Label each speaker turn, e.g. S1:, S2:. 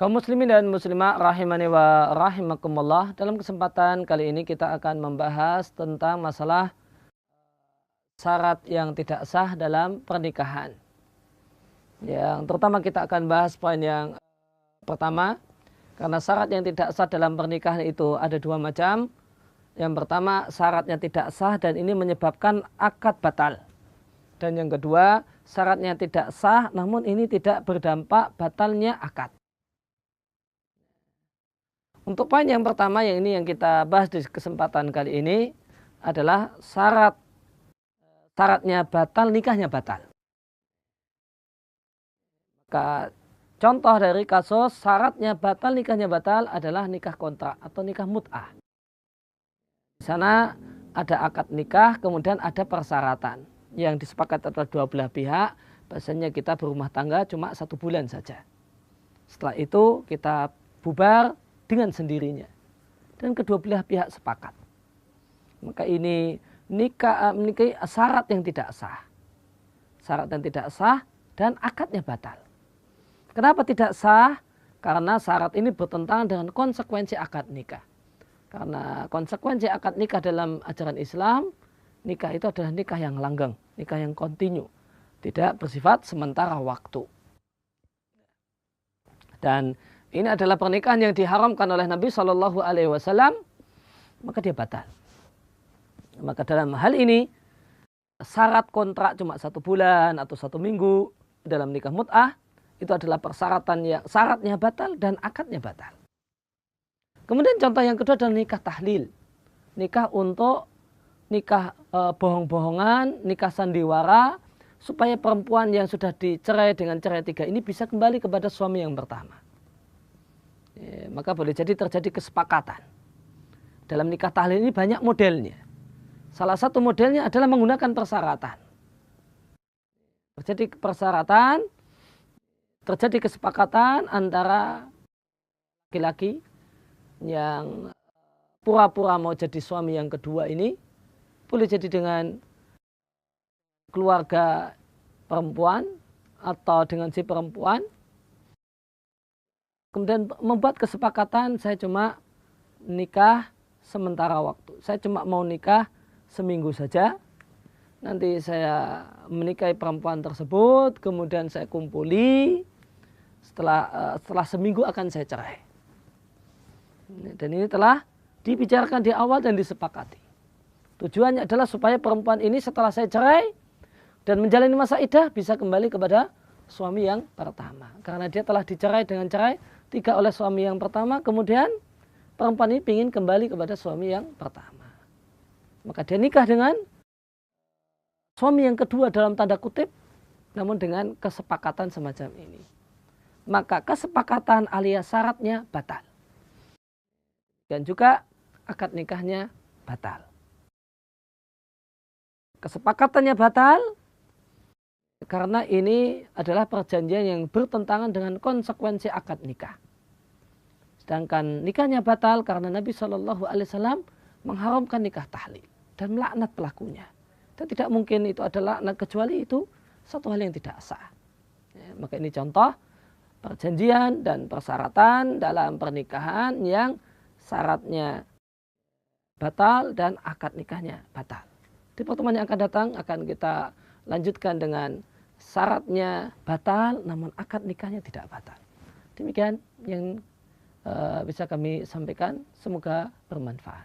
S1: Kaum muslimin dan muslimah rahimani wa rahimakumullah, dalam kesempatan kali ini kita akan membahas tentang masalah syarat yang tidak sah dalam pernikahan. Yang terutama kita akan bahas poin yang pertama, karena syarat yang tidak sah dalam pernikahan itu ada dua macam. Yang pertama, syaratnya tidak sah dan ini menyebabkan akad batal. Dan yang kedua, syaratnya tidak sah namun ini tidak berdampak batalnya akad. Untuk poin yang pertama yang ini yang kita bahas di kesempatan kali ini adalah syaratnya batal, nikahnya batal. Maka contoh dari kasus syaratnya batal, nikahnya batal adalah nikah kontrak atau nikah mut'ah. Di sana ada akad nikah, kemudian ada persyaratan yang disepakati oleh dua belah pihak. Bahasanya kita berumah tangga cuma 1 bulan saja. Setelah itu kita bubar dengan sendirinya. Dan kedua belah pihak sepakat. Maka ini nikah syarat yang tidak sah. Syarat yang tidak sah dan akadnya batal. Kenapa tidak sah? Karena syarat ini bertentangan dengan konsekuensi akad nikah. Karena konsekuensi akad nikah dalam ajaran Islam, nikah itu adalah nikah yang langgeng, nikah yang kontinu, tidak bersifat sementara waktu. Dan ini adalah pernikahan yang diharamkan oleh Nabi Shallallahu Alaihi Wasallam, maka dia batal. Maka dalam hal ini syarat kontrak cuma 1 bulan atau 1 minggu dalam nikah mut'ah itu adalah persyaratan yang syaratnya batal dan akadnya batal. Kemudian contoh yang kedua adalah nikah tahlil, nikah untuk nikah bohong-bohongan, nikah sandiwara, supaya perempuan yang sudah dicerai dengan cerai 3 ini bisa kembali kepada suami yang pertama. Maka boleh jadi terjadi kesepakatan. Dalam nikah tahlil ini banyak modelnya. Salah satu modelnya adalah menggunakan persyaratan. Terjadi persyaratan, terjadi kesepakatan antara laki-laki yang pura-pura mau jadi suami yang kedua ini, boleh jadi dengan keluarga perempuan atau dengan si perempuan. Kemudian membuat kesepakatan, saya cuma nikah sementara waktu. Saya cuma mau nikah seminggu saja. Nanti saya menikahi perempuan tersebut, kemudian saya kumpuli. Setelah seminggu akan saya cerai. Dan ini telah dibicarakan di awal dan disepakati. Tujuannya adalah supaya perempuan ini setelah saya cerai dan menjalani masa iddah bisa kembali kepada suami yang pertama. Karena dia telah dicerai dengan cerai 3 oleh suami yang pertama, kemudian perempuan ini ingin kembali kepada suami yang pertama. Maka dia nikah dengan suami yang kedua dalam tanda kutip, namun dengan kesepakatan semacam ini. Maka kesepakatan alias syaratnya batal. Dan juga akad nikahnya batal. Kesepakatannya batal karena ini adalah perjanjian yang bertentangan dengan konsekuensi akad nikah. Sedangkan nikahnya batal karena Nabi Shallallahu Alaihi Wasallam mengharamkan nikah tahlil dan melaknat pelakunya. Dan tidak mungkin itu adalah laknat kecuali itu satu hal yang tidak sah. Maka ini contoh perjanjian dan persyaratan dalam pernikahan yang syaratnya batal dan akad nikahnya batal. Di pertemuan yang akan datang akan kita lanjutkan dengan syaratnya batal namun akad nikahnya tidak batal. Demikian yang bisa kami sampaikan, semoga bermanfaat.